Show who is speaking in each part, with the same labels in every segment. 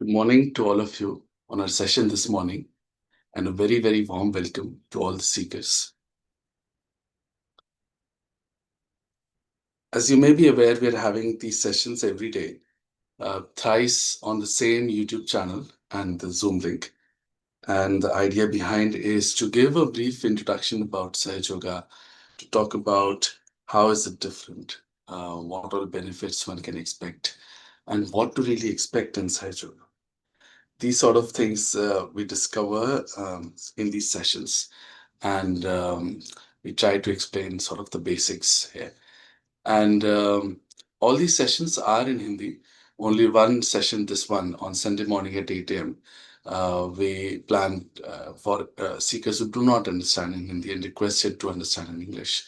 Speaker 1: Good morning to all of you on our session this morning, and a very, very warm welcome to all the seekers. As you may be aware, we are having these sessions every day, thrice on the same YouTube channel and the Zoom link. And the idea behind is to give a brief introduction about Sahaja Yoga, to talk about how is it different, what all benefits one can expect, and what to really expect in Sahaja Yoga. These sort of things we discover in these sessions, and we try to explain sort of the basics here. And all these sessions are in Hindi. Only one session, this one, on Sunday morning at 8 a.m. We planned for seekers who do not understand in Hindi and requested to understand in English.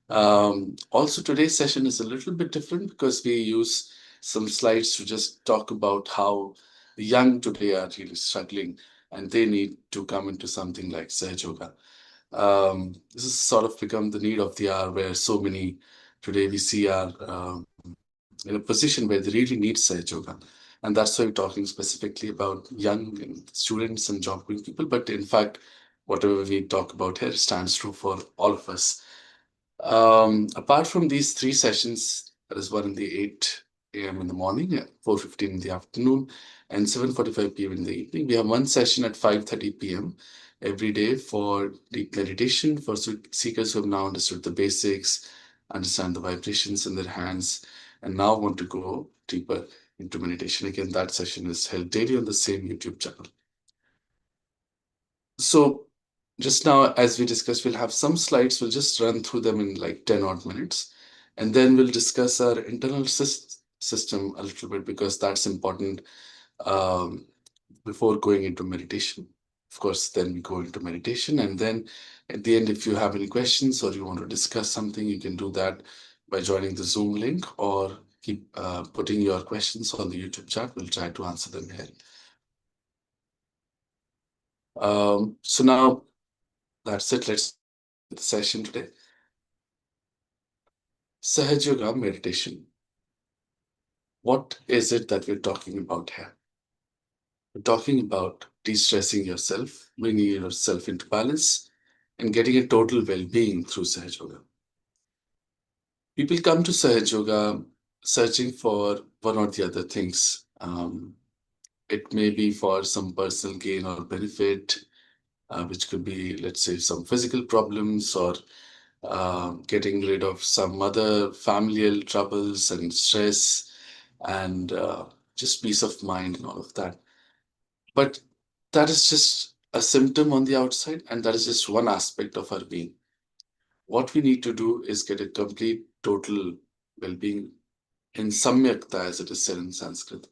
Speaker 1: Also, today's session is a little bit different because we use some slides to just talk about how the young today are really struggling and they need to come into something like Sahaja Yoga. This has sort of become the need of the hour where so many today we see are in a position where they really need Sahaja Yoga. And that's why we're talking specifically about young and students and job going people. But in fact, whatever we talk about here stands true for all of us. Apart from these three sessions, there is one in the 8 a.m. in the morning, 4:15 in the afternoon, and 7:45 p.m. in the evening. We have one session at 5:30 p.m. every day for deep meditation for seekers who have now understood the basics, understand the vibrations in their hands, and now want to go deeper into meditation. Again, that session is held daily on the same YouTube channel. So just now, as we discussed, we'll have some slides. We'll just run through them in like 10 odd minutes. And then we'll discuss our internal system a little bit because that's important um, before going into meditation. Of course, then we go into meditation. And then at the end, if you have any questions or you want to discuss something, you can do that by joining the Zoom link or keep putting your questions on the YouTube chat. We'll try to answer them here. So now that's it. Let's the session today. Sahaja Yoga meditation. What is it that we're talking about here? We're talking about de-stressing yourself, bringing yourself into balance, and getting a total well-being through Sahaja Yoga. People come to Sahaja Yoga searching for one or the other things. It may be for some personal gain or benefit, which could be, let's say, some physical problems or getting rid of some other familial troubles and stress and just peace of mind and all of that. But that is just a symptom on the outside, and that is just one aspect of our being. What we need to do is get a complete, total well being in Samyakta, as it is said in Sanskrit.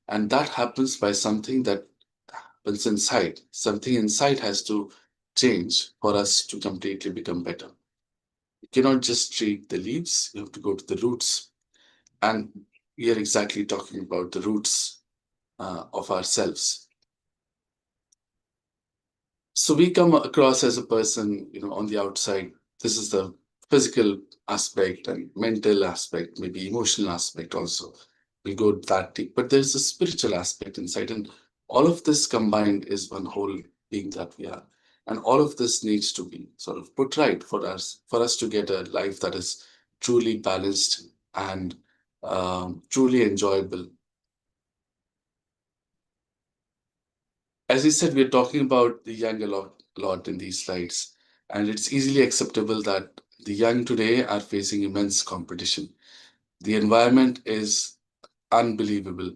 Speaker 1: And that happens by something that happens inside. Something inside has to change for us to completely become better. You cannot just treat the leaves, you have to go to the roots. And we are exactly talking about the roots of ourselves. So we come across as a person, on the outside. This is the physical aspect and mental aspect, maybe emotional aspect also. We go that deep, but there's a spiritual aspect inside, and all of this combined is one whole being that we are. And all of this needs to be sort of put right for us to get a life that is truly balanced and truly enjoyable. As I said, we're talking about the young a lot in these slides, and it's easily acceptable that the young today are facing immense competition. The environment is unbelievable,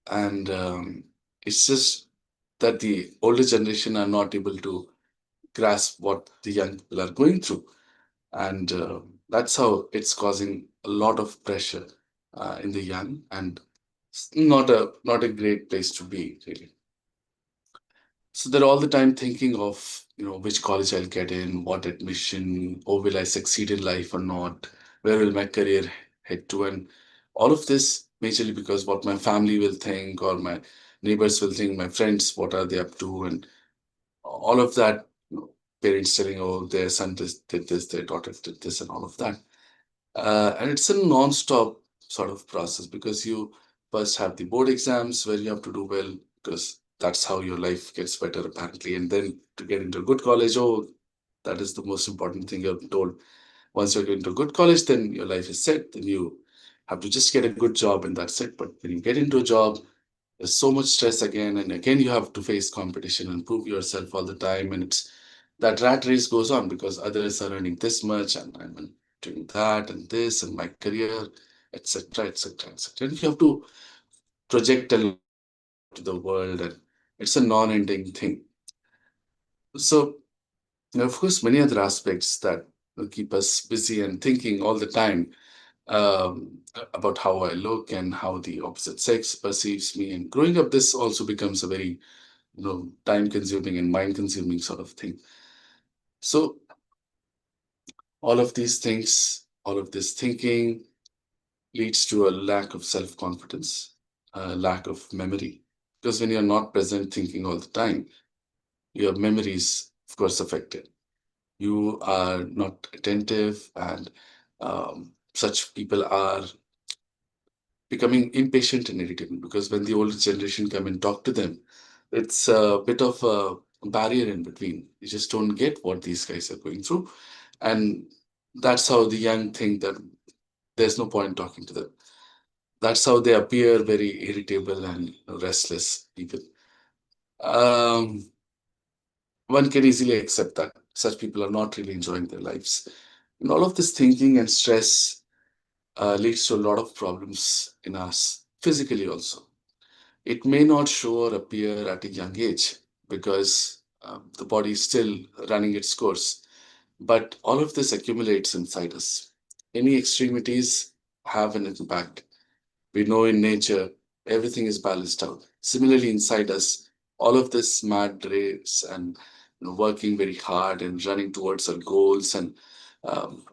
Speaker 1: and it's just that the older generation are not able to grasp what the young people are going through, and that's how it's causing a lot of pressure in the young, and it's not a great place to be, really. So they're all the time thinking of, which college I'll get in, what admission, or will I succeed in life or not? Where will my career head to? And all of this majorly because what my family will think or my neighbors will think, my friends, what are they up to? And all of that, parents telling, oh, their son did this, their daughter did this, and all of that. And it's a non-stop sort of process because you first have the board exams where you have to do well because that's how your life gets better apparently. And then to get into a good college, oh, that is the most important thing you're told. Once you're into a good college, then your life is set. Then you have to just get a good job and that's it. But when you get into a job, there's so much stress again, and again you have to face competition and prove yourself all the time. And it's that rat race goes on because others are earning this much, and I'm doing that and this and my career, etc., etc., etc. And you have to project a lot to the world, and it's a non-ending thing. So, of course, many other aspects that keep us busy and thinking all the time about how I look and how the opposite sex perceives me. And growing up, this also becomes a very time consuming and mind consuming sort of thing. So all of these things, all of this thinking leads to a lack of self confidence, a lack of memory. Because when you're not present thinking all the time, your memory is, of course, affected. You are not attentive, and such people are becoming impatient and irritable because when the older generation come and talk to them, it's a bit of a barrier in between. You just don't get what these guys are going through. And that's how the young think that there's no point talking to them. That's how they appear very irritable and restless people. Um, One can easily accept that such people are not really enjoying their lives. And all of this thinking and stress leads to a lot of problems in us physically also. It may not show or appear at a young age because the body is still running its course. But all of this accumulates inside us. Any extremities have an impact. We know in nature everything is balanced out. Similarly, inside us, all of this mad race and working very hard and running towards our goals and um,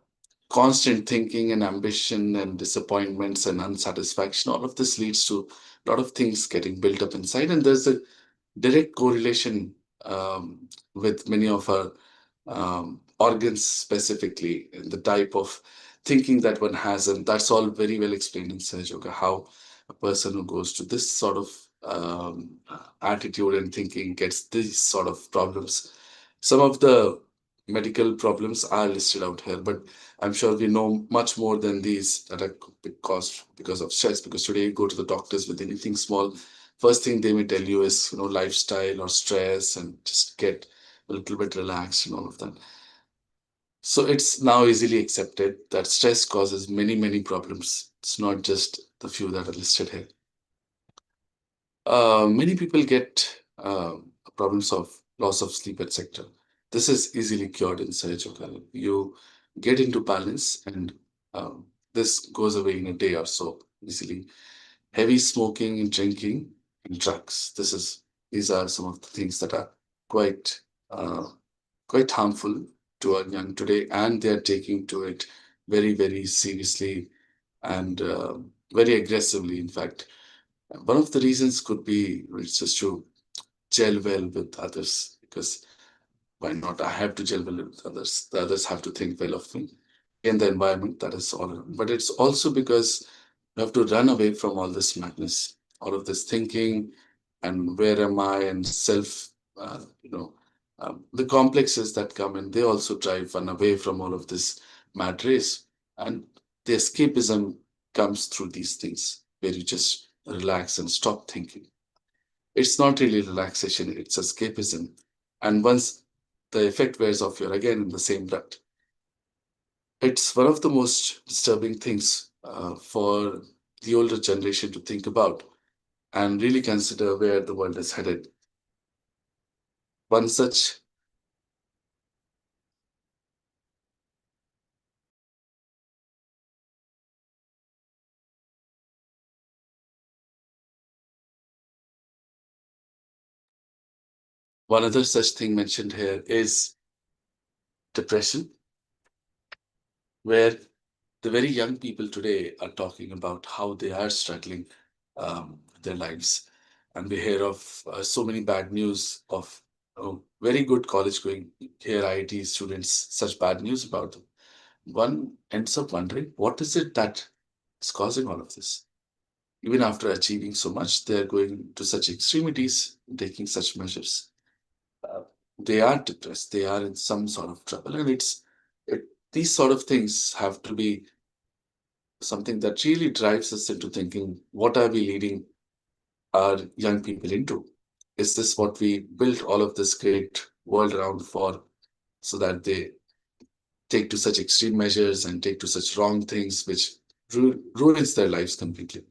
Speaker 1: constant thinking and ambition and disappointments and unsatisfaction, all of this leads to a lot of things getting built up inside. And there's a direct correlation with many of our organs, specifically, and the type of thinking that one has. And that's all very well explained in Sahaja Yoga, how a person who goes to this sort of attitude and thinking gets these sort of problems. Some of the medical problems are listed out here, but I'm sure we know much more than these that are caused because of stress. Because today you go to the doctors with anything small, first thing they may tell you is lifestyle or stress, and just get a little bit relaxed and all of that. So it's now easily accepted that stress causes many, many problems. It's not just the few that are listed here. Many people get problems of loss of sleep, etc. This is easily cured in Sahaja Yoga. You get into balance, and this goes away in a day or so easily. Heavy smoking and drinking and drugs. These are some of the things that are quite uh, quite harmful to our young today, and they are taking to it very, very seriously and very aggressively. In fact, one of the reasons could be it's just to gel well with others, because why not? I have to gel well with others. The others have to think well of me in the environment that is all around. But it's also because you have to run away from all this madness, all of this thinking, and where am I, and self, the complexes that come in, they also drive one away from all of this mad race. And the escapism comes through these things where you just relax and stop thinking. It's not really relaxation, it's escapism. And once the effect wears off, you're again in the same rut. It's one of the most disturbing things for the older generation to think about and really consider where the world is headed. One such One other such thing mentioned here is depression, where the very young people today are talking about how they are struggling with their lives. And we hear of so many bad news of very good college going here IT students, such bad news about them. One ends up wondering, what is it that is causing all of this? Even after achieving so much, they're going to such extremities, taking such measures. Uh, they are depressed. They are in some sort of trouble, and these sort of things have to be something that really drives us into thinking: what are we leading our young people into? Is this what we built all of this great world around for, so that they take to such extreme measures and take to such wrong things, which ruins their lives completely?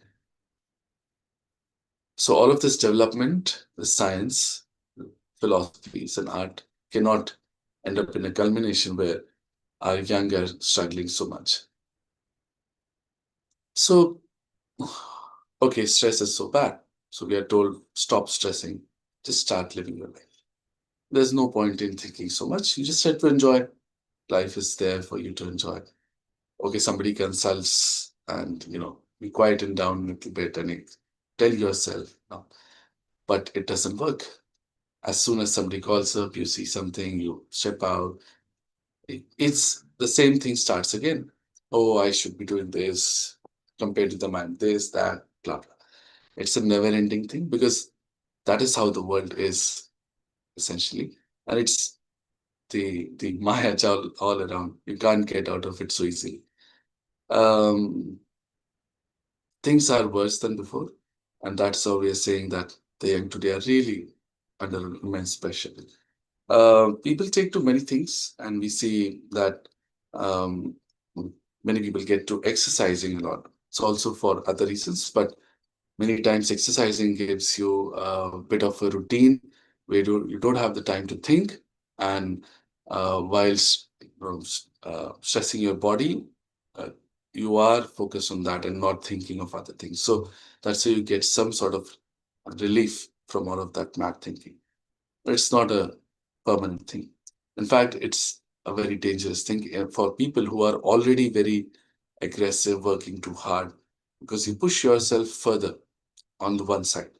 Speaker 1: So all of this development, the science, philosophies, and art cannot end up in a culmination where our young are struggling so much. So, okay, stress is so bad. So we are told, stop stressing, just start living your life. There's no point in thinking so much. You just have to enjoy. Life is there for you to enjoy. Okay, somebody consults and, you quieten down a little bit and tell yourself, no, but it doesn't work. As soon as somebody calls up, you see something, you step out. It's the same thing starts again. Oh, I should be doing this compared to the man, this, that, blah, blah. It's a never ending thing because that is how the world is essentially. And it's the Maya all around. You can't get out of it so easily. Um, Things are worse than before. And that's how we are saying that the young today are really under immense pressure. People take to many things, and we see that um, many people get to exercising a lot. It's also for other reasons, but many times exercising gives you a bit of a routine where you don't have the time to think, and whilst stressing your body, uh, you are focused on that and not thinking of other things. So that's how you get some sort of relief from all of that mad thinking. But it's not a permanent thing. In fact, it's a very dangerous thing for people who are already very aggressive, working too hard, because you push yourself further on the one side.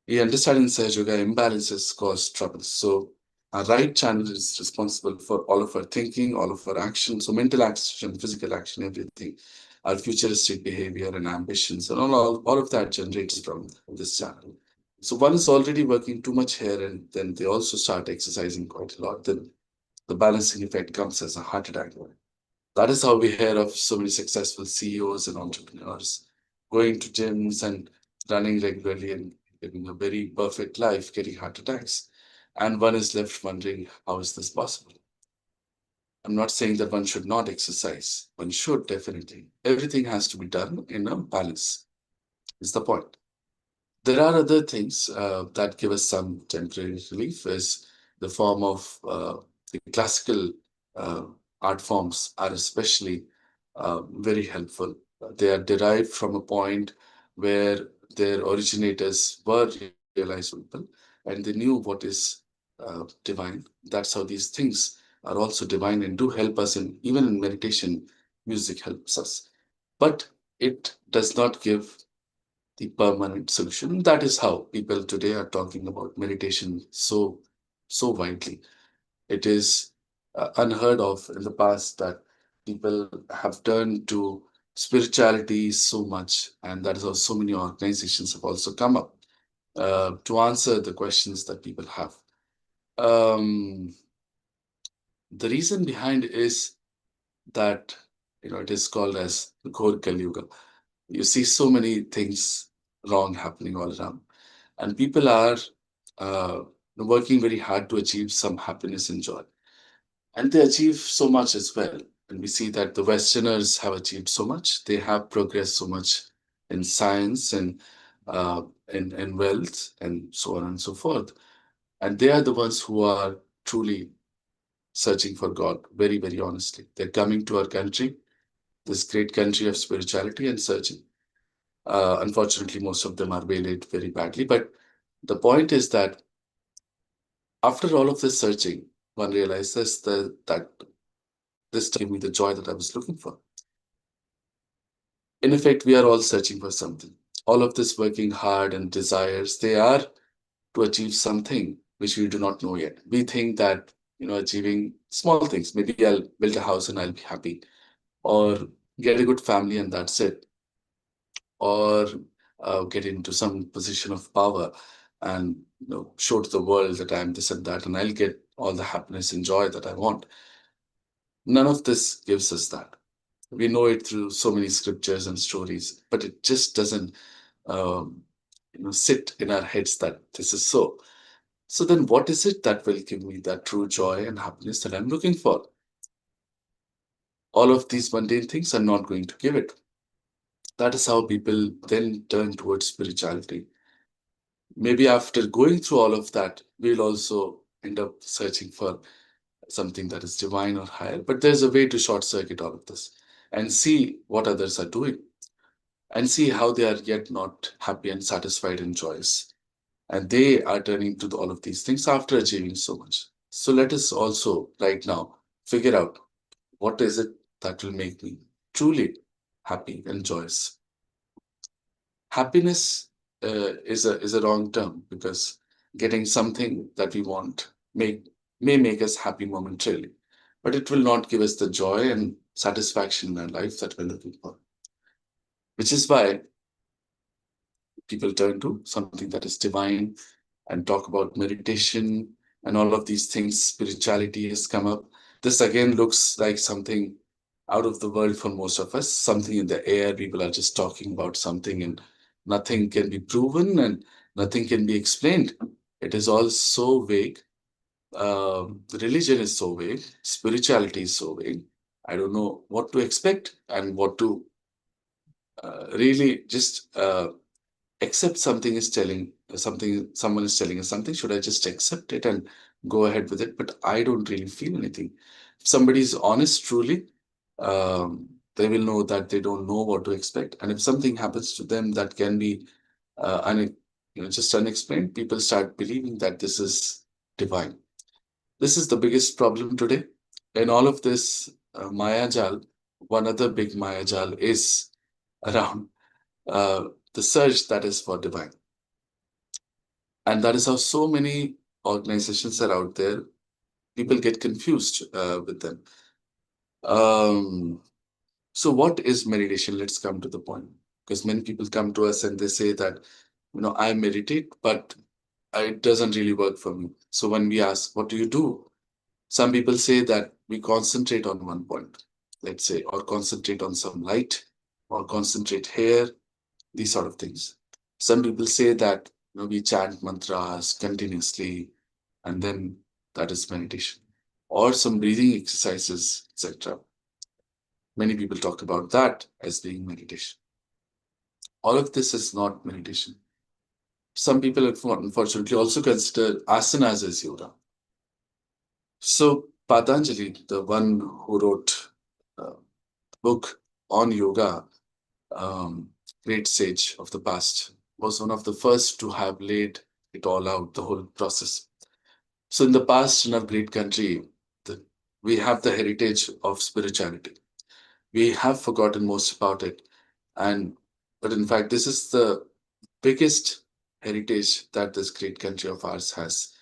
Speaker 1: We understand in Sahaja Yoga imbalances cause trouble. So our right channel is responsible for all of our thinking, all of our action. So mental action, physical action, everything. Our futuristic behavior and ambitions and all of that generates from this channel. So one is already working too much here and then they also start exercising quite a lot. Then the balancing effect comes as a heart attack. That is how we hear of so many successful CEOs and entrepreneurs going to gyms and running regularly and living a very perfect life, getting heart attacks. And one is left wondering, how is this possible? I'm not saying that one should not exercise. One should definitely. Everything has to be done in a balance, is the point. There are other things that give us some temporary relief, is the form of the classical uh, art forms are especially very helpful. They are derived from a point where their originators were realized people and they knew what is divine. That's how these things are also divine and do help us in even in meditation. Music helps us, but it does not give the permanent solution. That is how people today are talking about meditation so widely. It is unheard of in the past that people have turned to spirituality so much, and that is how so many organizations have also come up to answer the questions that people have. Um, the reason behind is that it is called as the core Kali Yuga. You see so many things wrong happening all around, and people are uh, working very hard to achieve some happiness and joy, and they achieve so much as well. And we see that the Westerners have achieved so much; they have progressed so much in science and in wealth and so on and so forth. And they are the ones who are truly searching for God, very, very honestly. They're coming to our country, this great country of spirituality, and searching. Unfortunately, most of them are waylaid very badly. But the point is that after all of this searching, one realizes that this gave me the joy that I was looking for. In effect, we are all searching for something. All of this working hard and desires, they are to achieve something which we do not know yet. We think that, achieving small things, maybe I'll build a house and I'll be happy, or get a good family and that's it. or get into some position of power and show to the world that I'm this and that, and I'll get all the happiness and joy that I want. None of this gives us that. We know it through so many scriptures and stories, but it just doesn't um, sit in our heads that this is so. So then, what is it that will give me that true joy and happiness that I'm looking for? All of these mundane things are not going to give it. That is how people then turn towards spirituality. Maybe after going through all of that, we'll also end up searching for something that is divine or higher. But there's a way to short circuit all of this and see what others are doing and see how they are yet not happy and satisfied and joyous. And they are turning to all of these things after achieving so much. So let us also, right now, figure out what is it that will make me truly happy and joyous. Happiness is a wrong term because getting something that we want may make us happy momentarily, but it will not give us the joy and satisfaction in our life that we're looking for. Which is why people turn to something that is divine and talk about meditation and all of these things. Spirituality has come up. This again looks like something out of the world for most of us, something in the air. People are just talking about something and nothing can be proven and nothing can be explained. It is all so vague. Religion is so vague. Spirituality is so vague. I don't know what to expect and what to really just accept something is telling something someone is telling us something. Should I just accept it and go ahead with it? But I don't really feel anything. If somebody is honest truly, they will know that they don't know what to expect, and if something happens to them that can be just unexplained, people start believing that this is divine. This is the biggest problem today in all of this maya jal. One other big maya jal is around uh, the search that is for divine. And that is how so many organizations are out there. People get confused with them. Um, so, what is meditation? Let's come to the point. Because many people come to us and they say that, I meditate, but it doesn't really work for me. So, when we ask, what do you do? Some people say that we concentrate on one point, let's say, or concentrate on some light, or concentrate here, these sort of things. Some people say that we chant mantras continuously, and then that is meditation, or some breathing exercises, etc. Many people talk about that as being meditation. All of this is not meditation. Some people, unfortunately, also consider asanas as yoga. So Patanjali, the one who wrote a book on yoga, great sage of the past, was one of the first to have laid it all out, the whole process. So, in the past, in our great country, the, we have the heritage of spirituality. We have forgotten most about it. And, but in fact, this is the biggest heritage that this great country of ours has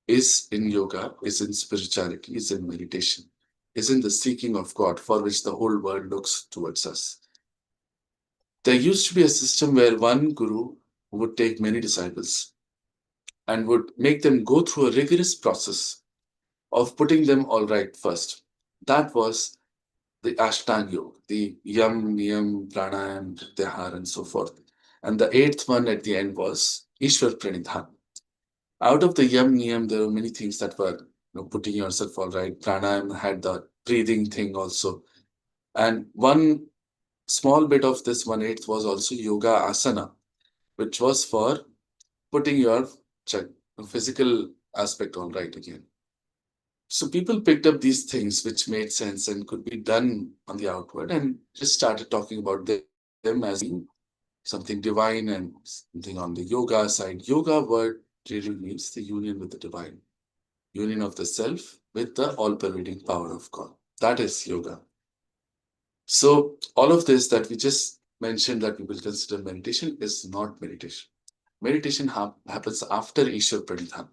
Speaker 1: is in yoga, is in spirituality, is in meditation, is in the seeking of God for which the whole world looks towards us. There used to be a system where one guru would take many disciples and would make them go through a rigorous process of putting them all right first. That was the Ashtanga Yoga, the Yam, Niyam, Pranayam, Pratyahar, and so forth. And the eighth one at the end was Ishwar Pranidhan. Out of the Yam, Niyam, there were many things that were putting yourself all right. Pranayam had the breathing thing also. And one small bit of this one eighth was also Yoga Asana, which was for putting your physical aspect all right again. So people picked up these things which made sense and could be done on the outward and just started talking about them as being something divine and something on the yoga side. Yoga word really means the union with the divine, union of the self with the all-pervading power of God. That is yoga. So all of this that we just mentioned that we will consider meditation is not meditation. Meditation happens after Ishwar Pranidhan.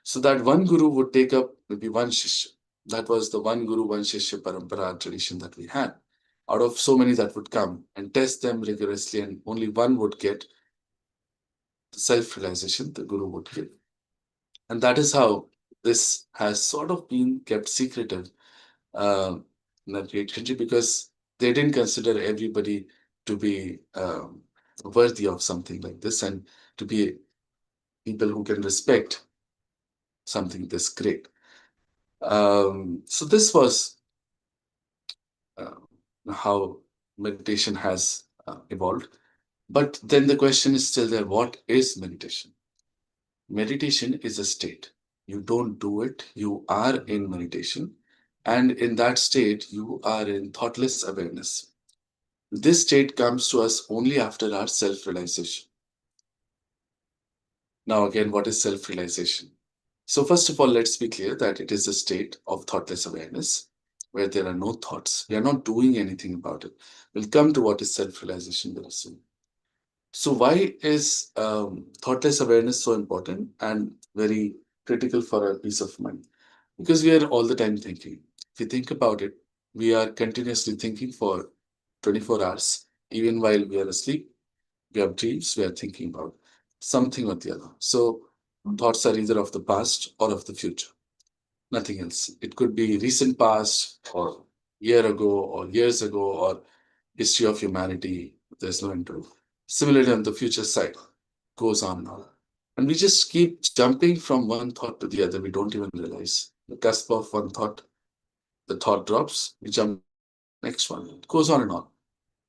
Speaker 1: So that one guru would take up maybe one shishya. That was the one guru, one shishya parampara tradition that we had. out of so many that would come, and test them rigorously, and only one would get the self-realization the guru would give. And that is how this has sort of been kept secretive uh, in that great country, because they didn't consider everybody to be worthy of something like this, and to be people who can respect something this great. So this was uh, how meditation has evolved. But then the question is still there: what is meditation? Meditation is a state. You don't do it, you are in meditation. And in that state, you are in thoughtless awareness. This state comes to us only after our self realization. Now, again, what is self realization? So, first of all, let's be clear that it is a state of thoughtless awareness where there are no thoughts. We are not doing anything about it. We'll come to what is self realization very soon. So, why is thoughtless awareness so important and very critical for our peace of mind? Because we are all the time thinking. If you think about it, we are continuously thinking for 24 hours. Even while we are asleep, we have dreams, we are thinking about something or the other. So, thoughts are either of the past or of the future, nothing else. It could be recent past, or year ago, or years ago, or history of humanity. There's no end to it. Similarly, on the future side, goes on and on. And we just keep jumping from one thought to the other. We don't even realize. The cusp of one thought, the thought drops, we jump next one. It goes on and on.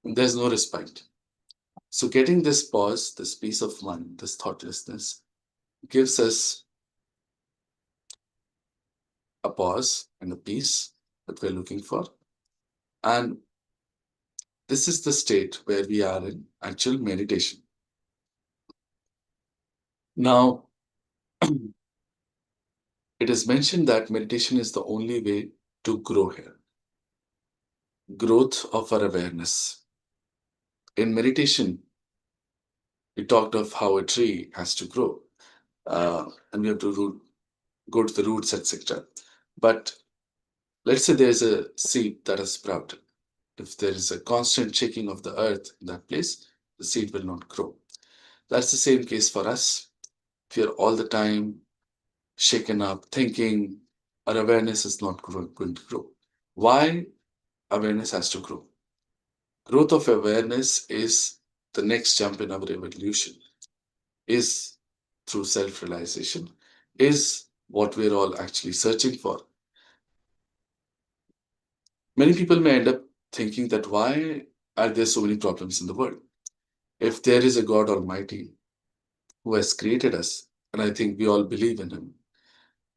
Speaker 1: And there's no respite. So getting this pause, this peace of mind, this thoughtlessness gives us a pause and a peace that we're looking for. And this is the state where we are in actual meditation. Now, it is mentioned that meditation is the only way to grow here. Growth of our awareness. In meditation, we talked of how a tree has to grow, and we have to go to the roots, etc. But let's say there's a seed that has sprouted. If there is a constant shaking of the earth in that place, the seed will not grow. That's the same case for us. If you're all the time shaken up, thinking, our awareness is not going to grow. Why awareness has to grow? Growth of awareness is the next jump in our evolution, is through self realization, is what we're all actually searching for. Many people may end up thinking that why are there so many problems in the world? If there is a God Almighty who has created us, and I think we all believe in Him,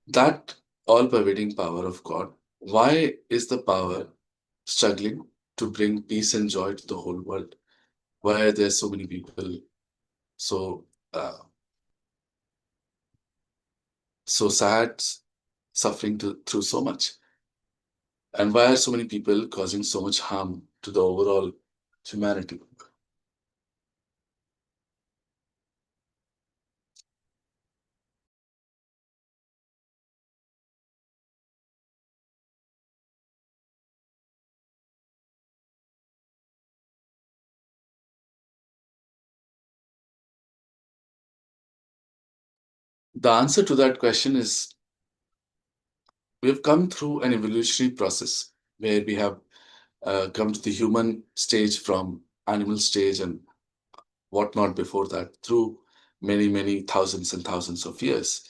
Speaker 1: that all pervading power of God, why is the power struggling to bring peace and joy to the whole world? Why are there so many people so so sad, suffering through so much? And why are so many people causing so much harm to the overall humanity? The answer to that question is we've come through an evolutionary process where we have come to the human stage from animal stage and whatnot before that, through many, many thousands and thousands of years.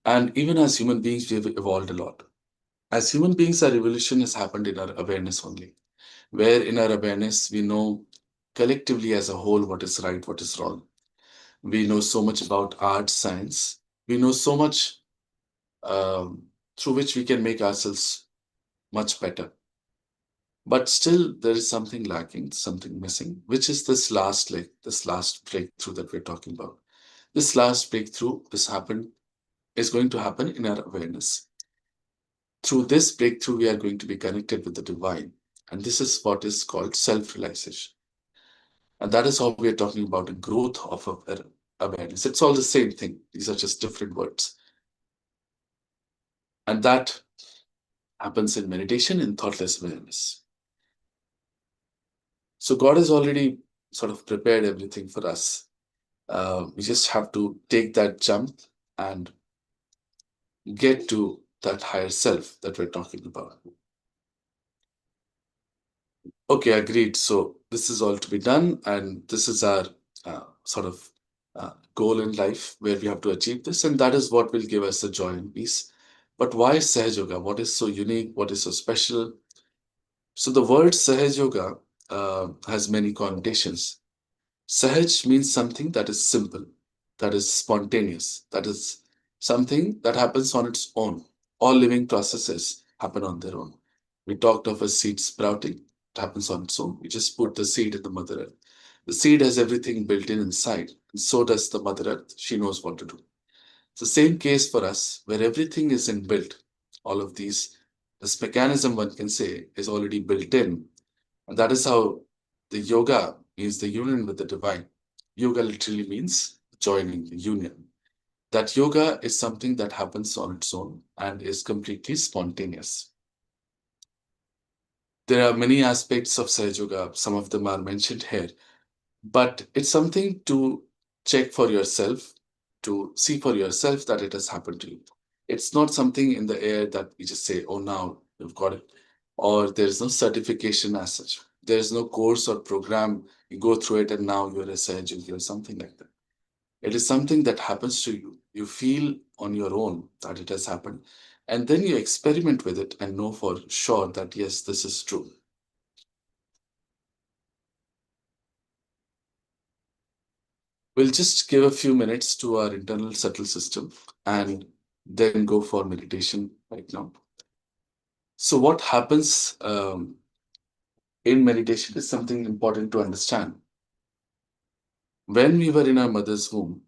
Speaker 1: And even as human beings, we have evolved a lot. As human beings, our evolution has happened in our awareness only, where in our awareness, we know collectively as a whole what is right, what is wrong. We know so much about art, science. We know so much through which we can make ourselves much better. But still, there is something lacking, something missing, which is this last leg, this last breakthrough that we're talking about. This last breakthrough is going to happen in our awareness. Through this breakthrough, we are going to be connected with the divine. And this is what is called self-realization. And that is how we are talking about a growth of awareness. It's all the same thing. These are just different words. And that happens in meditation, in thoughtless awareness. So God has already sort of prepared everything for us. We just have to take that jump and get to that higher self that we're talking about. Okay, agreed. So this is all to be done, and this is our sort of goal in life where we have to achieve this, and that is what will give us the joy and peace. But why Sahaj Yoga? What is so unique? What is so special? So the word Sahaj Yoga has many connotations. Sahaj means something that is simple, that is spontaneous, that is something that happens on its own. All living processes happen on their own. We talked of a seed sprouting, it happens on its own. We just put the seed in the Mother Earth. The seed has everything built in inside, and so does the Mother Earth. She knows what to do. It's the same case for us, where everything is inbuilt. All of these, this mechanism, one can say, is already built in, and that is how the yoga means the union with the divine. Yoga literally means joining, the union. That yoga is something that happens on its own and is completely spontaneous. There are many aspects of Sahaja Yoga, some of them are mentioned here, but it's something to check for yourself, to see for yourself that it has happened to you. It's not something in the air that we just say, oh, now you've got it, or there's no certification as such. There's no course or program. You go through it and now you're a surgeon or something like that. It is something that happens to you. You feel on your own that it has happened. And then you experiment with it and know for sure that, yes, this is true. We'll just give a few minutes to our internal subtle system and then go for meditation right now. So, what happens in meditation is something important to understand. When we were in our mother's womb,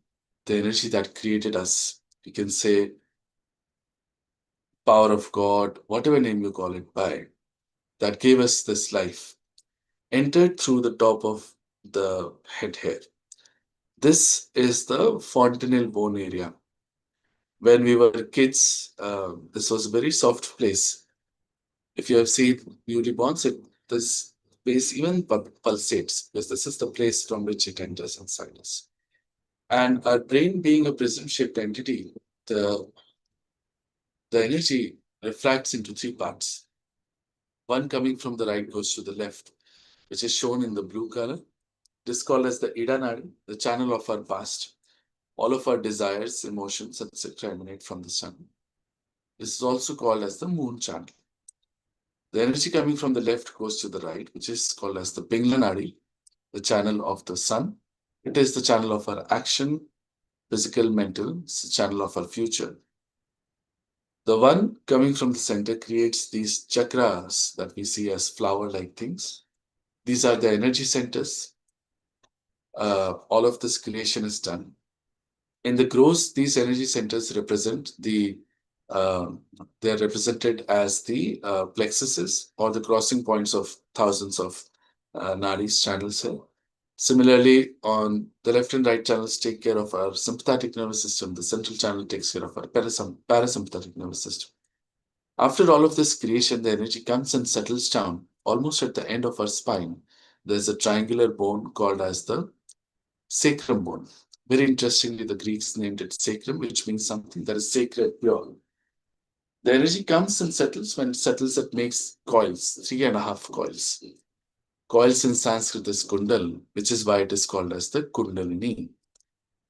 Speaker 1: the energy that created us, we can say power of God, whatever name you call it by, that gave us this life, entered through the top of the head hair. This is the fontanelle bone area. When we were kids, this was a very soft place. If you have seen newlyborns, this place even pulsates because this is the place from which it enters inside us. And our brain being a prism-shaped entity, the the energy reflects into three parts. One coming from the right goes to the left, which is shown in the blue color. This is called as the Ida Nadi, the channel of our past. All of our desires, emotions, etc. emanate from the sun. This is also called as the moon channel. The energy coming from the left goes to the right, which is called as the Pingla Nadi, the channel of the sun. It is the channel of our action, physical, mental. It's the channel of our future. The one coming from the center creates these chakras that we see as flower-like things. These are the energy centers. All of this creation is done. In the gross, these energy centers represent uh, they're represented as the plexuses or the crossing points of thousands of nadis channels here. Similarly, on the left and right channels take care of our sympathetic nervous system. The central channel takes care of our parasympathetic nervous system. After all of this creation, the energy comes and settles down almost at the end of our spine. There's a triangular bone called as the sacrum bone. Very interestingly, the Greeks named it sacrum, which means something that is sacred, pure. The energy comes and settles. When it settles, it makes coils, three and a half coils. Coils in Sanskrit is kundal, which is why it is called as the kundalini.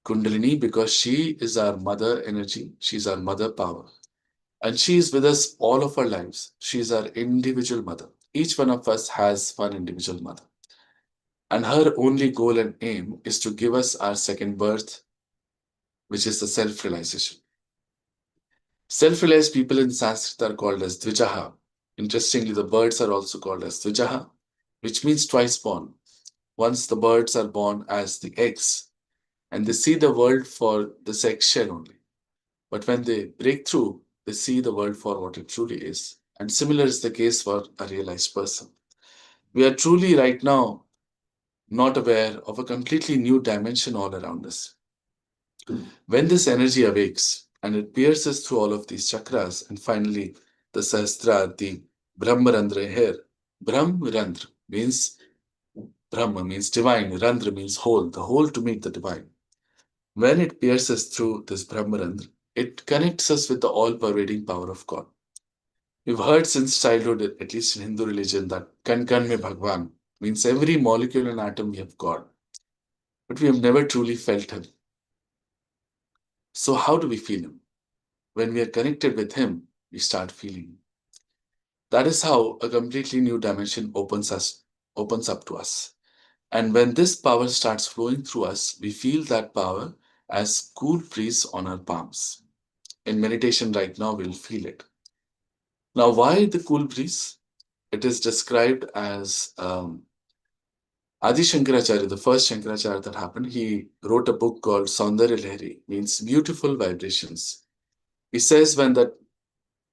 Speaker 1: Kundalini because she is our mother energy, she's our mother power. And she is with us all of our lives. She is our individual mother. Each one of us has one individual mother. And her only goal and aim is to give us our second birth, which is the self realization. Self realized people in Sanskrit are called as Dvijaha. Interestingly, the birds are also called as Dvijaha, which means twice born. Once the birds are born as the eggs, and they see the world for the sex shell only. But when they break through, they see the world for what it truly is. And similar is the case for a realized person. We are truly right now not aware of a completely new dimension all around us. When this energy awakes and it pierces through all of these chakras, and finally the Sahasrara, the Brahmarandra here, Brahmarandra means Brahma means divine, Randra means hole, the hole to meet the divine. When it pierces through this Brahmarandra, it connects us with the all pervading power of God. We've heard since childhood, at least in Hindu religion, that Kan Kan mein Bhagwan means every molecule and atom we have God, but we have never truly felt Him. So, how do we feel Him? When we are connected with Him, we start feeling Him. That is how a completely new dimension opens up to us. And when this power starts flowing through us, we feel that power as cool breeze on our palms. In meditation right now, we'll feel it. Now, why the cool breeze? It is described as Adi Shankaracharya, the first Shankaracharya that happened. He wrote a book called Saundarya Lahari, means beautiful vibrations. He says when that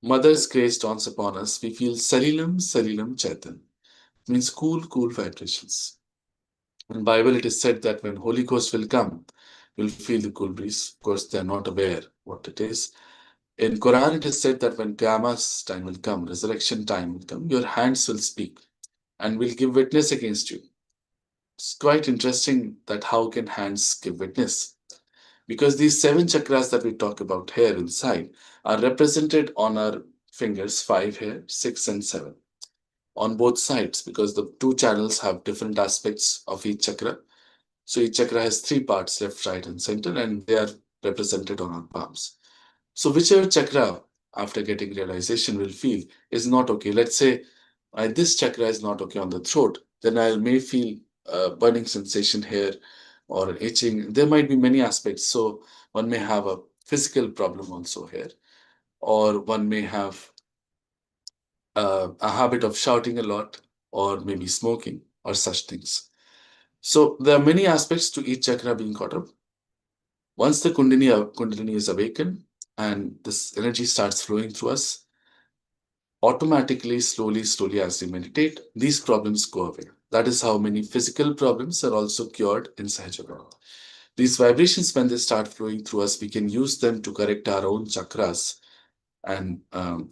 Speaker 1: Mother's grace dawns upon us, we feel Salilam Salilam Chaitan, means cool, cool vibrations. In Bible, it is said that when Holy Ghost will come, we'll feel the cool breeze. Of course, they are not aware what it is. In Quran, it is said that when Qiyamah's time will come, resurrection time will come, your hands will speak and will give witness against you. It's quite interesting that how can hands give witness? Because these seven chakras that we talk about here inside are represented on our fingers, five here, six and seven, on both sides, because the two channels have different aspects of each chakra. So each chakra has three parts, left, right, and center, and they are represented on our palms. So whichever chakra, after getting realization, will feel is not okay. Let's say this chakra is not okay on the throat, then I may feel a burning sensation here or itching. There might be many aspects. So one may have a physical problem also here, or one may have a habit of shouting a lot, or maybe smoking, or such things. So there are many aspects to each chakra being caught up. Once the Kundalini is awakened and this energy starts flowing through us, automatically, slowly, slowly, as we meditate, these problems go away. That is how many physical problems are also cured in Sahaja. These vibrations, when they start flowing through us, we can use them to correct our own chakras and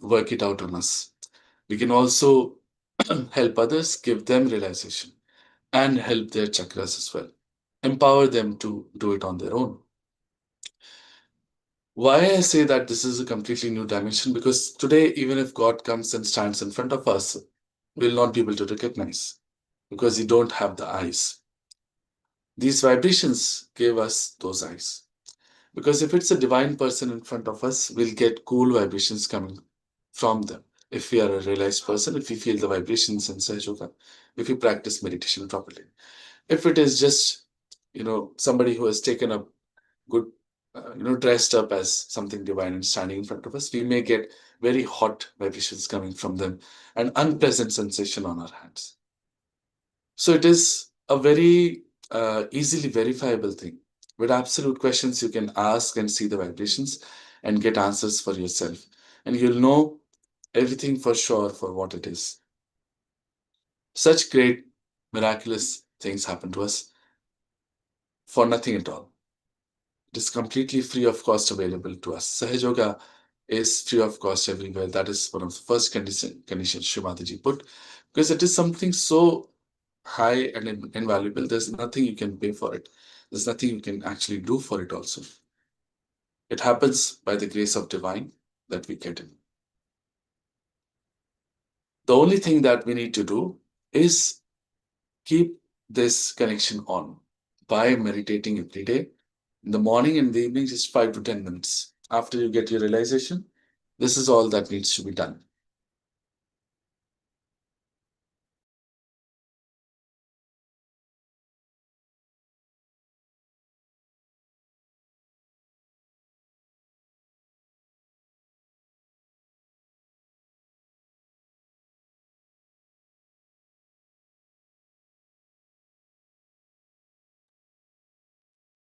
Speaker 1: work it out on us. We can also help others, give them realization, and help their chakras as well. Empower them to do it on their own. Why I say that this is a completely new dimension? Because today, even if God comes and stands in front of us, we'll not be able to recognize because we don't have the eyes. These vibrations gave us those eyes. Because if it's a divine person in front of us, we'll get cool vibrations coming from them. If we are a realized person, if we feel the vibrations inside yoga, if we practice meditation properly. If it is just, somebody who has taken a good, dressed up as something divine and standing in front of us, we may get very hot vibrations coming from them and unpleasant sensation on our hands. So it is a very easily verifiable thing. With absolute questions, you can ask and see the vibrations and get answers for yourself. And you'll know everything for sure for what it is. Such great, miraculous things happen to us for nothing at all. It is completely free of cost available to us. Sahaj Yoga is free of cost everywhere. That is one of the first conditions Shree Mataji put, because it is something so high and invaluable. There's nothing you can pay for it. There's nothing you can actually do for it also. It happens by the grace of divine that we get in. The only thing that we need to do is keep this connection on by meditating every day. In the morning and the evening, just 5 to 10 minutes. After you get your realization, this is all that needs to be done.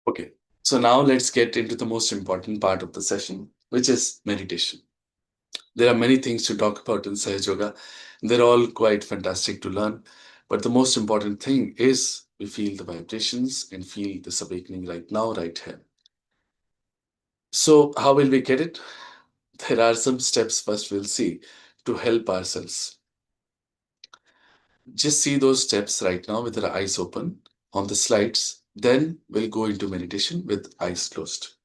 Speaker 1: Okay. So now let's get into the most important part of the session, which is meditation. There are many things to talk about in Sahaj Yoga. They're all quite fantastic to learn. But the most important thing is we feel the vibrations and feel this awakening right now, right here. So, how will we get it? There are some steps first we'll see to help ourselves. Just see those steps right now with our eyes open on the slides. Then we'll go into meditation with eyes closed.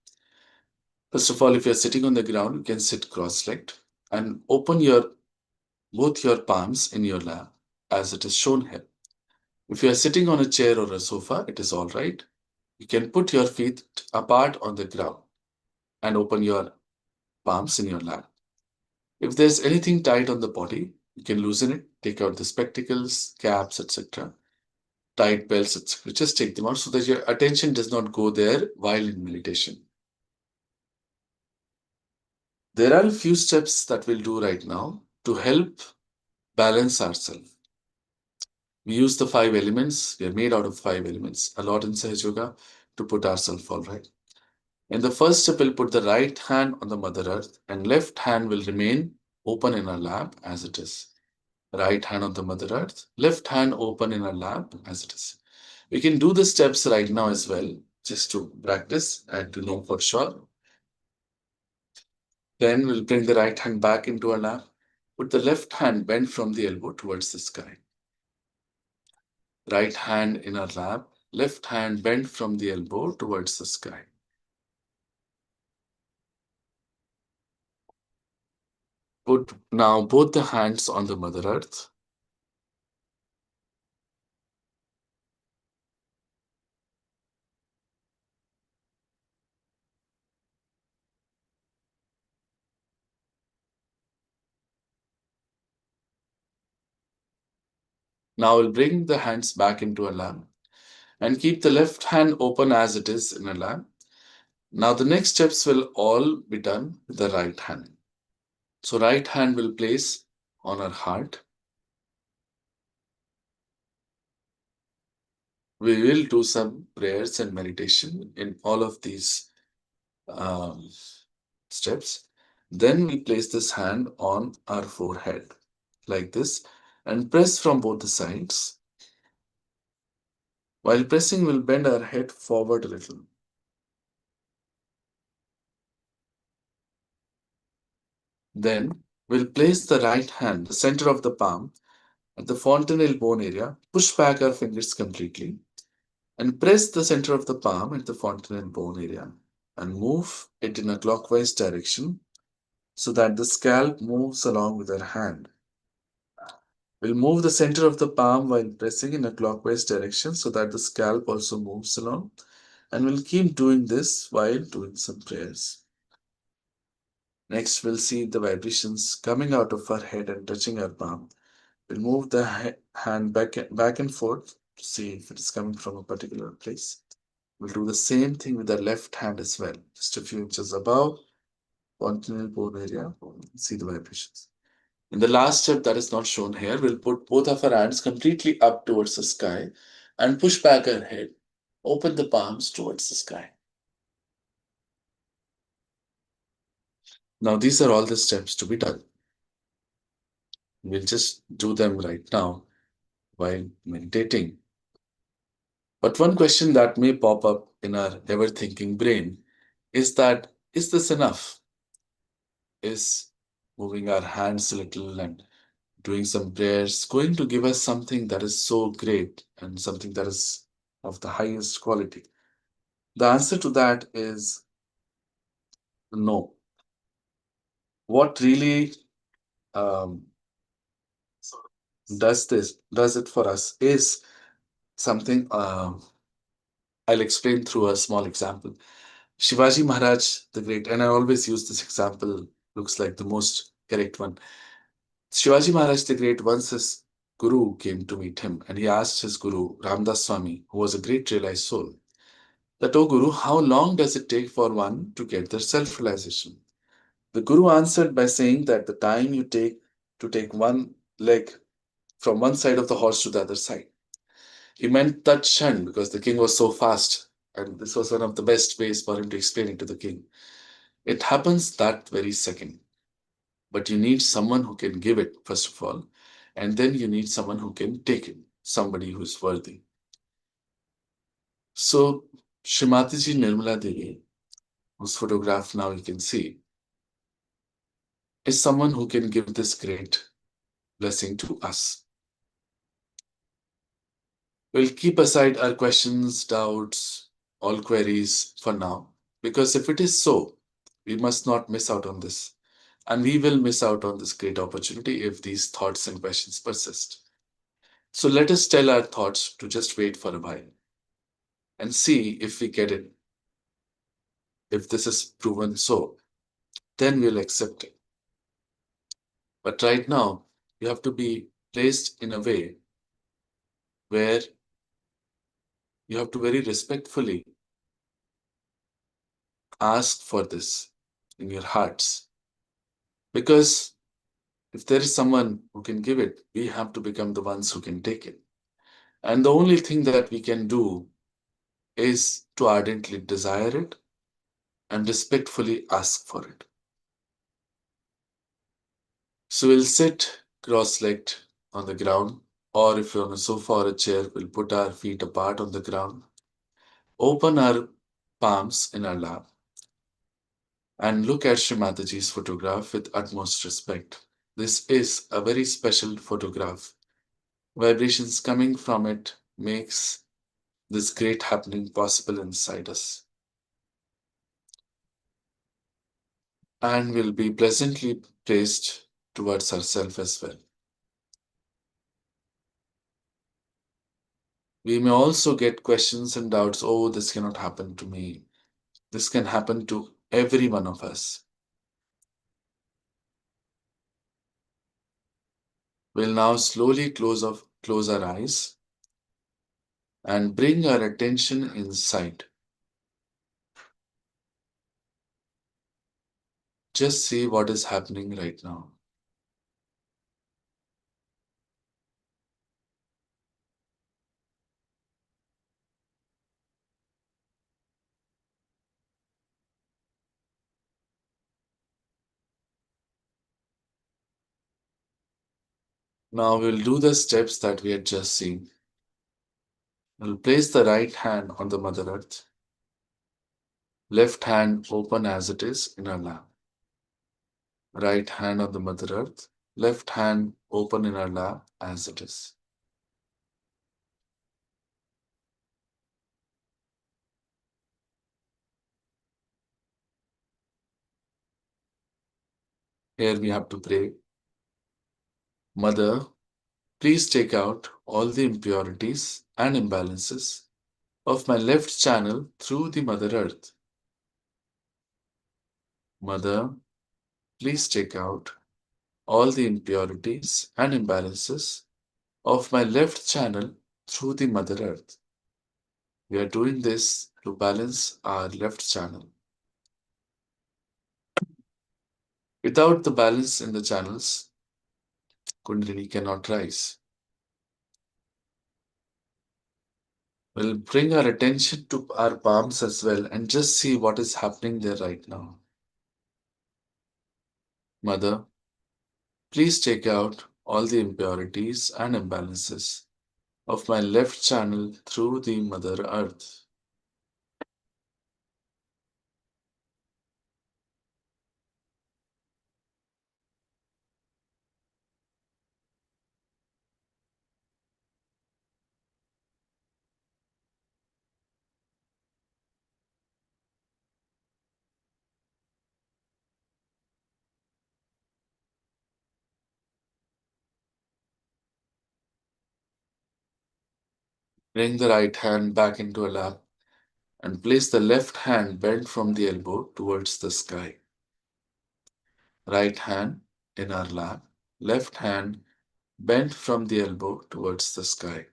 Speaker 1: First of all, if you're sitting on the ground, you can sit cross-legged and open your both your palms in your lap as it is shown here. If you are sitting on a chair or a sofa, it is all right. You can put your feet apart on the ground and open your palms in your lap. If there's anything tight on the body, you can loosen it, take out the spectacles, caps, etc., tight belts, etc. Just take them out so that your attention does not go there while in meditation. There are a few steps that we'll do right now to help balance ourselves. We use the 5 elements. We are made out of 5 elements a lot in Sahaja Yoga to put ourselves all right. In the first step, we'll put the right hand on the Mother Earth and left hand will remain open in our lap as it is. Right hand on the Mother Earth, left hand open in our lap as it is. We can do the steps right now as well, just to practice and to know for sure. Then we'll bring the right hand back into our lap. Put the left hand bent from the elbow towards the sky. Right hand in our lap, left hand bent from the elbow towards the sky. Put now both the hands on the Mother Earth. Now we'll bring the hands back into our lap and keep the left hand open as it is in our lap. Now the next steps will all be done with the right hand. So right hand will place on our heart. We will do some prayers and meditation in all of these um, steps. Then we place this hand on our forehead like this and press from both the sides. While pressing, we'll bend our head forward a little. Then we'll place the right hand, the center of the palm, at the fontanelle bone area. Push back our fingers completely and press the center of the palm at the fontanelle bone area and move it in a clockwise direction so that the scalp moves along with our hand. We'll move the center of the palm while pressing in a clockwise direction so that the scalp also moves along. And we'll keep doing this while doing some prayers. Next, we'll see the vibrations coming out of our head and touching our palm. We'll move the hand back and forth to see if it is coming from a particular place. We'll do the same thing with our left hand as well, just a few inches above, fontanelle bone area. See the vibrations. In the last step that is not shown here, we'll put both of our hands completely up towards the sky and push back our head. Open the palms towards the sky. Now, these are all the steps to be done. We'll just do them right now while meditating. But one question that may pop up in our ever thinking brain is that, is this enough? Is moving our hands a little and doing some prayers going to give us something that is so great and something that is of the highest quality? The answer to that is no. What really um, does it for us is something I'll explain through a small example. Shivaji Maharaj, the great, and I always use this example, looks like the most correct one. Shivaji Maharaj, the great, once his guru came to meet him and he asked his guru, Ramdas Swami, who was a great realized soul, that, oh Guru, how long does it take for one to get their self realization? The Guru answered by saying that the time you take to take one leg from one side of the horse to the other side. He meant that shan because the king was so fast, and this was one of the best ways for him to explain it to the king. It happens that very second. But you need someone who can give it, first of all, and then you need someone who can take it, somebody who is worthy. So, Shree Mataji Nirmala Devi, whose photograph now you can see, is someone who can give this great blessing to us. We'll keep aside our questions, doubts, all queries for now, because if it is so, we must not miss out on this. And we will miss out on this great opportunity if these thoughts and questions persist. So let us tell our thoughts to just wait for a while and see if we get it. If this is proven so, then we'll accept it. But right now, you have to be placed in a way where you have to very respectfully ask for this in your hearts. Because if there is someone who can give it, we have to become the ones who can take it. And the only thing that we can do is to ardently desire it and respectfully ask for it. So we'll sit cross legged on the ground, or if you're on a sofa or a chair, we'll put our feet apart on the ground, open our palms in our lap, and look at Shree Mataji's photograph with utmost respect. This is a very special photograph. Vibrations coming from it makes this great happening possible inside us. And will be pleasantly placed towards ourselves as well. We may also get questions and doubts, oh, this cannot happen to me. This can happen to every one of us. We'll now slowly close our eyes and bring our attention inside. Just see what is happening right now. Now we'll do the steps that we had just seen. We'll place the right hand on the Mother Earth, left hand open as it is in our lap. Right hand on the Mother Earth, left hand open in our lap as it is. Here we have to pray, Mother, please take out all the impurities and imbalances of my left channel through the Mother Earth. Mother, please take out all the impurities and imbalances of my left channel through the Mother Earth. We are doing this to balance our left channel. Without the balance in the channels, Kundalini cannot rise. We'll bring our attention to our palms as well and just see what is happening there right now. Mother, please take out all the impurities and imbalances of my left channel through the Mother Earth. Bring the right hand back into a lap and place the left hand bent from the elbow towards the sky. Right hand in our lap, left hand bent from the elbow towards the sky.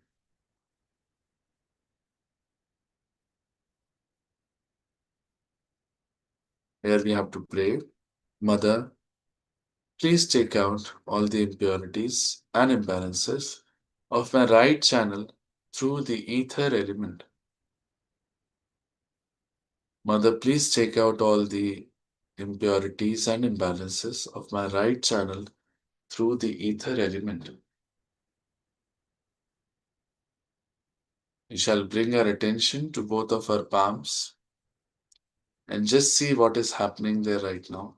Speaker 1: Here we have to pray, Mother, please take out all the impurities and imbalances of my right channel through the ether element. Mother, please take out all the impurities and imbalances of my right channel through the ether element. We shall bring our attention to both of our palms and just see what is happening there right now.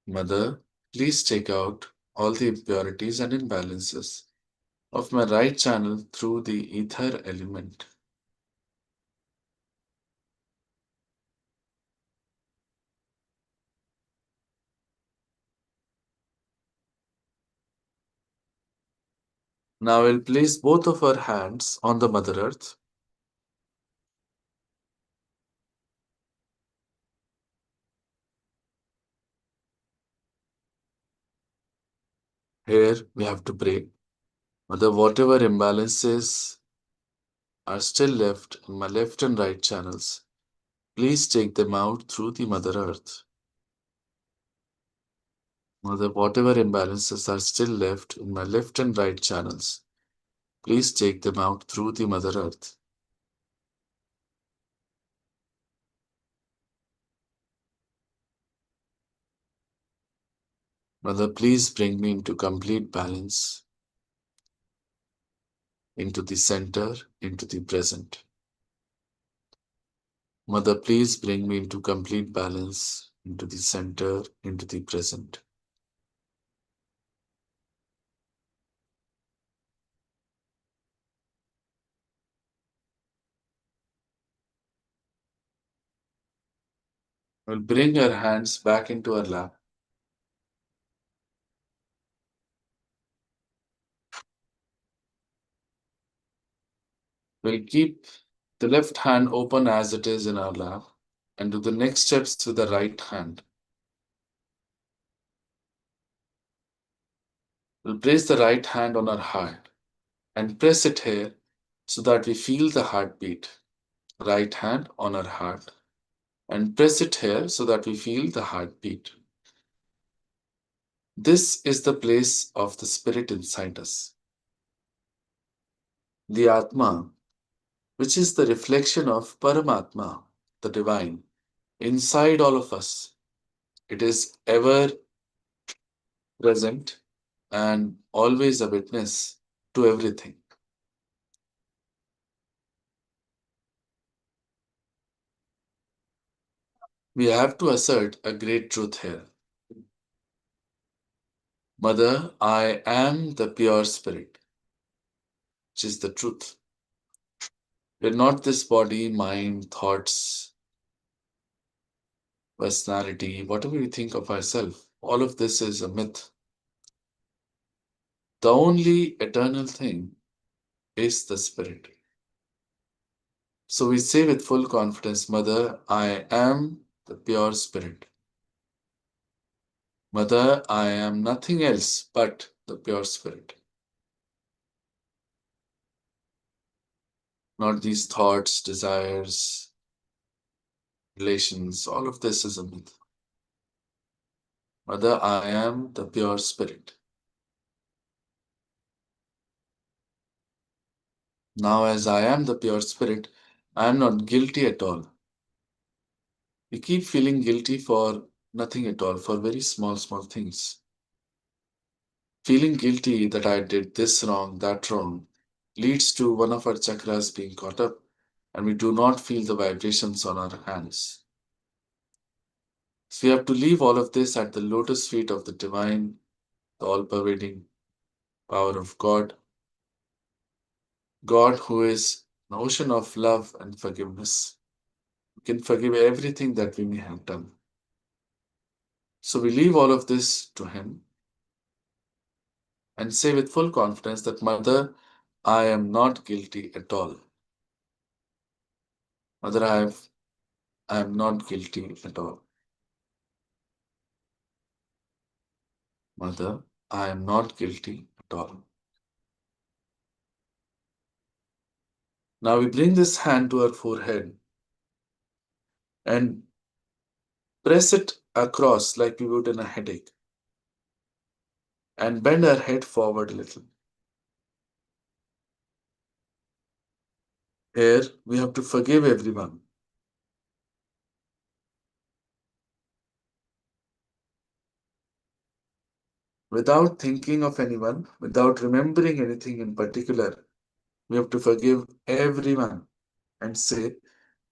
Speaker 1: Mother, please take out all the impurities and imbalances of my right channel through the ether element. Now we'll place both of our hands on the Mother Earth. Here we have to pray. Mother, whatever imbalances are still left in my left and right channels, please take them out through the Mother Earth. Mother, whatever imbalances are still left in my left and right channels, please take them out through the Mother Earth. Mother, please bring me into complete balance, into the center, into the present. Mother, please bring me into complete balance, into the center, into the present. We'll bring our hands back into our lap. We'll keep the left hand open as it is in our lap and do the next steps with the right hand. We'll place the right hand on our heart and press it here so that we feel the heartbeat. Right hand on our heart and press it here so that we feel the heartbeat. This is the place of the spirit inside us. The Atma, which is the reflection of Paramatma, the divine, inside all of us. It is ever present and always a witness to everything. We have to assert a great truth here. Mother, I am the pure spirit, which is the truth. We're not this body, mind, thoughts, personality, whatever we think of ourselves. All of this is a myth. The only eternal thing is the spirit. So we say with full confidence, Mother, I am the pure spirit. Mother, I am nothing else but the pure spirit. Not these thoughts, desires, relations, all of this is a myth. Mother, I am the pure spirit. Now, as I am the pure spirit, I am not guilty at all. We keep feeling guilty for nothing at all, for very small, small things. Feeling guilty that I did this wrong, that wrong, leads to one of our chakras being caught up, and we do not feel the vibrations on our hands. So we have to leave all of this at the lotus feet of the divine, the all pervading power of God. God, who is an ocean of love and forgiveness, who can forgive everything that we may have done. So we leave all of this to Him and say with full confidence that, Mother, I am not guilty at all. Mother, I am not guilty at all. Mother, I am not guilty at all. Now we bring this hand to our forehead and press it across like we would in a headache and bend our head forward a little. Here we have to forgive everyone. Without thinking of anyone, without remembering anything in particular, we have to forgive everyone and say,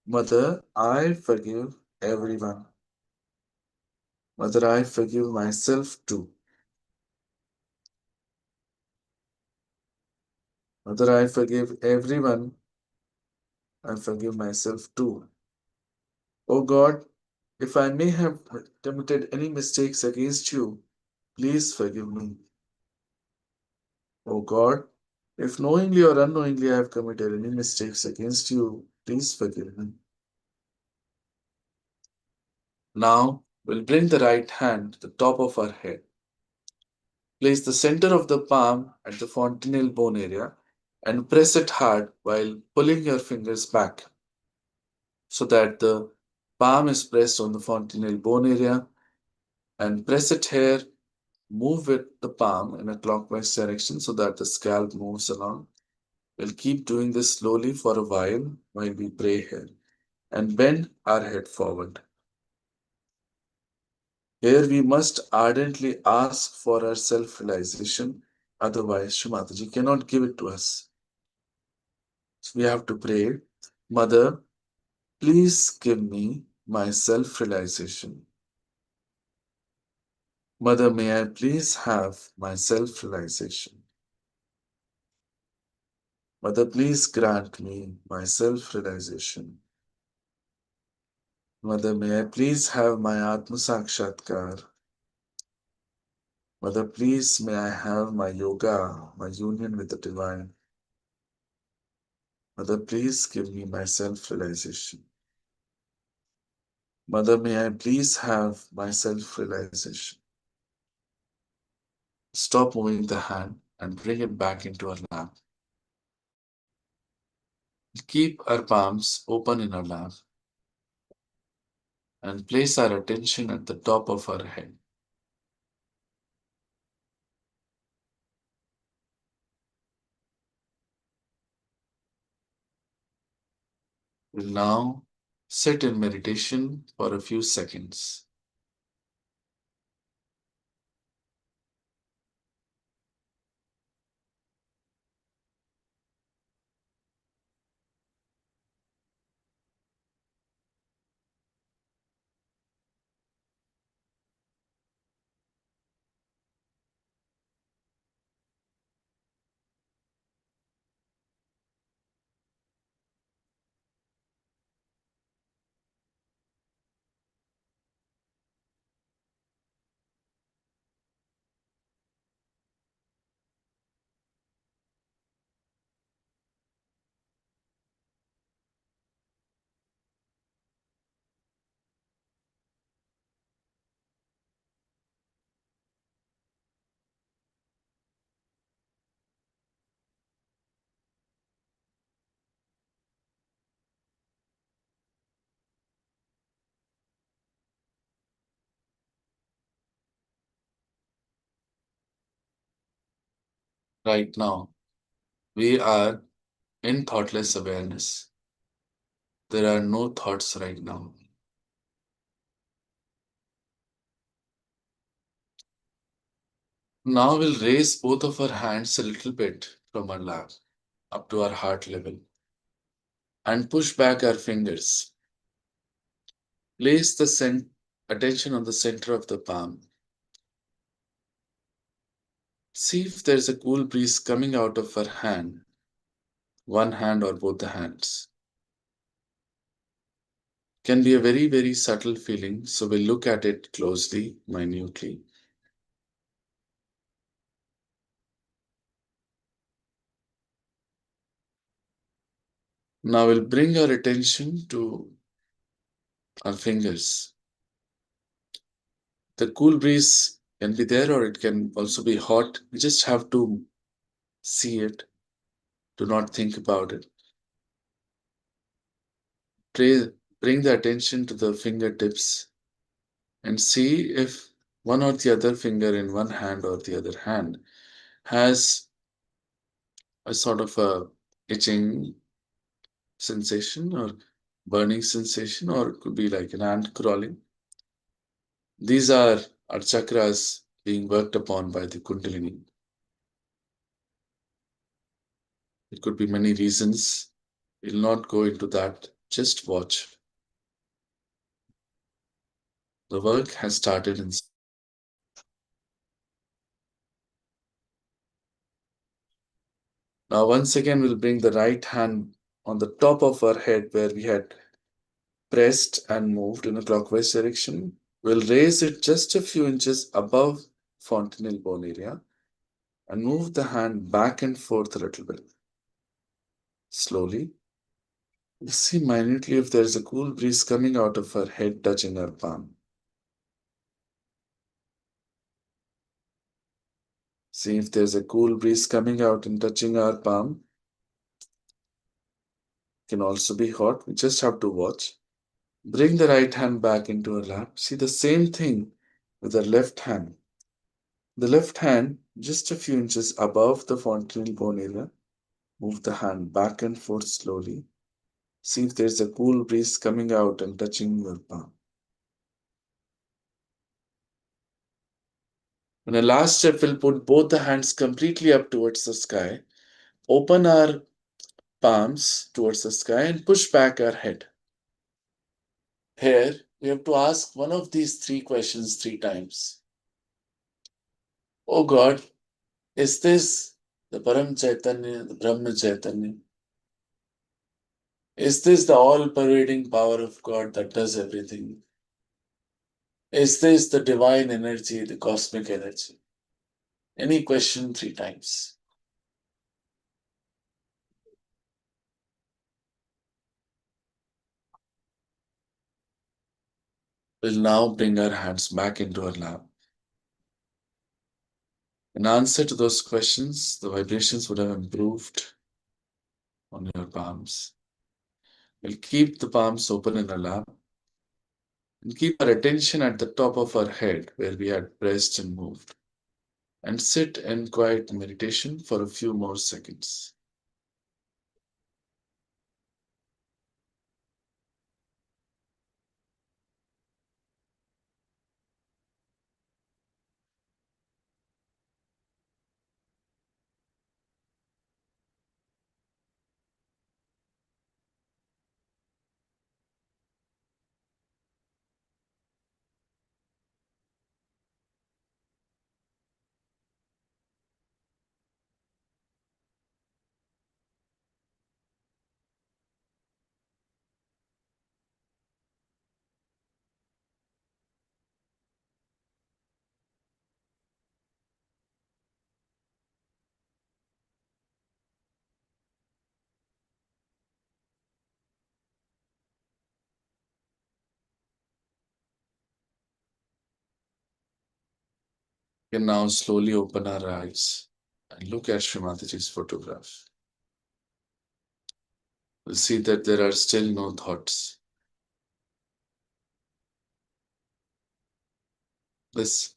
Speaker 1: Mother, I forgive everyone. Mother, I forgive myself too. Mother, I forgive everyone. I forgive myself too. O God, if I may have committed any mistakes against you, please forgive me. O God, if knowingly or unknowingly I have committed any mistakes against you, please forgive me. Now we'll bring the right hand to the top of our head. Place the center of the palm at the fontanelle bone area and press it hard while pulling your fingers back so that the palm is pressed on the fontanelle bone area, and press it here. Move with the palm in a clockwise direction so that the scalp moves along. We'll keep doing this slowly for a while we pray here, and bend our head forward. Here we must ardently ask for our self realization, otherwise, Shree Mataji cannot give it to us. So we have to pray, Mother, please give me my self realization. Mother, may I please have my self realization. Mother, please grant me my self realization. Mother, may I please have my Atma Sakshatkar. Mother, please may I have my yoga, my union with the divine. Mother, please give me my self realization. Mother, may I please have my self realization. Stop moving the hand and bring it back into our lap. Keep our palms open in our lap and place our attention at the top of our head. We'll now sit in meditation for a few seconds. Right now, we are in thoughtless awareness. There are no thoughts right now. Now we'll raise both of our hands a little bit from our lap up to our heart level and push back our fingers. Place the attention on the center of the palm. See if there's a cool breeze coming out of our hand, one hand or both the hands. Can be a very, very subtle feeling, so we'll look at it closely, minutely. Now we'll bring our attention to our fingers. The cool breeze can be there or it can also be hot. We just have to see it. Do not think about it. Pray, bring the attention to the fingertips and see if one or the other finger in one hand or the other hand has a sort of a itching sensation or burning sensation, or it could be like an ant crawling. These are our chakras being worked upon by the Kundalini. It could be many reasons. We'll not go into that. Just watch. The work has started in. Now, once again, we'll bring the right hand on the top of our head where we had pressed and moved in a clockwise direction. We'll raise it just a few inches above fontanelle bone area and move the hand back and forth a little bit. Slowly, we see minutely if there is a cool breeze coming out of her head touching her palm. See if there's a cool breeze coming out and touching our palm. It can also be hot. We just have to watch. Bring the right hand back into her lap. See the same thing with the left hand. The left hand just a few inches above the fontanelle bone area. Move the hand back and forth slowly. See if there's a cool breeze coming out and touching your palm. In a last step, we'll put both the hands completely up towards the sky. Open our palms towards the sky and push back our head. Here, we have to ask one of these three questions three times. Oh God, is this the Param Chaitanya, the Brahma Chaitanya? Is this the all pervading power of God that does everything? Is this the divine energy, the cosmic energy? Any question three times. We'll now bring our hands back into our lap. In answer to those questions, the vibrations would have improved on your palms. We'll keep the palms open in our lap and keep our attention at the top of our head where we had pressed and moved, and sit in quiet meditation for a few more seconds. We can now slowly open our eyes and look at Shree Mataji's photograph. We'll see that there are still no thoughts. This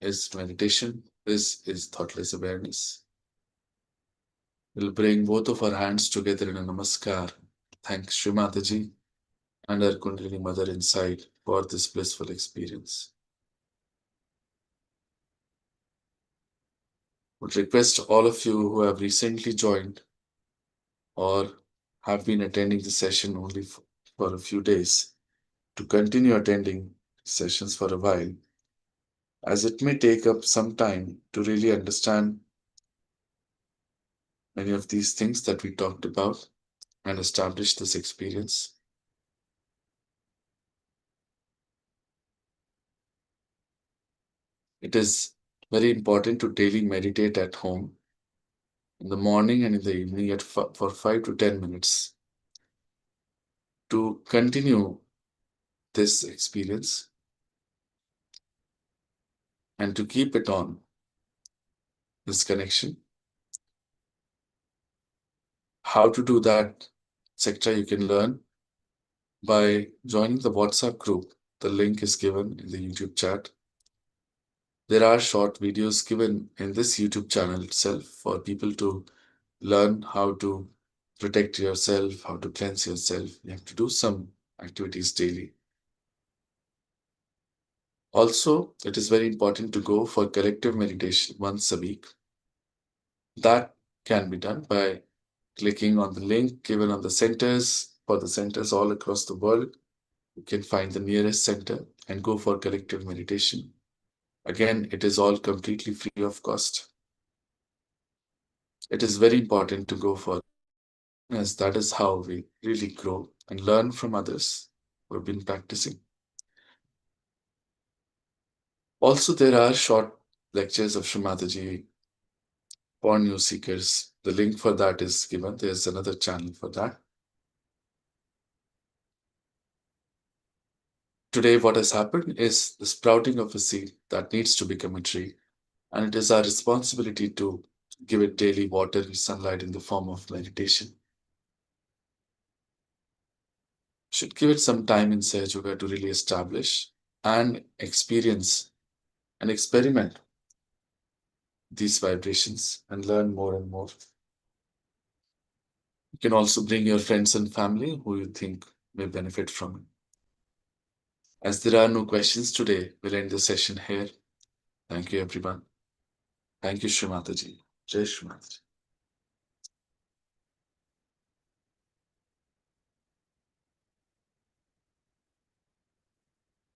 Speaker 1: is meditation. This is thoughtless awareness. We'll bring both of our hands together in a namaskar. Thank Shree Mataji and our Kundalini Mother inside for this blissful experience. Would request all of you who have recently joined or have been attending the session only for a few days to continue attending sessions for a while, as it may take up some time to really understand many of these things that we talked about and establish this experience. It is very important to daily meditate at home in the morning and in the evening for 5 to 10 minutes to continue this experience and to keep it on, this connection. How to do that, etc., you can learn by joining the WhatsApp group. The link is given in the YouTube chat. There are short videos given in this YouTube channel itself for people to learn how to protect yourself, how to cleanse yourself. You have to do some activities daily. Also, it is very important to go for collective meditation once a week. That can be done by clicking on the link given on the centers. For the centers all across the world, you can find the nearest center and go for collective meditation. Again, it is all completely free of cost. It is very important to go for, as that is how we really grow and learn from others who have been practicing. Also, there are short lectures of Shree Mataji for new seekers. The link for that is given. There's another channel for that. Today, what has happened is the sprouting of a seed that needs to become a tree, and it is our responsibility to give it daily water and sunlight in the form of meditation. Should give it some time in Sahaja to really establish and experience and experiment these vibrations and learn more and more. You can also bring your friends and family who you think may benefit from it. As there are no questions today, we'll end the session here. Thank you, everyone. Thank you, Shree Mataji. Jai Shree Mataji.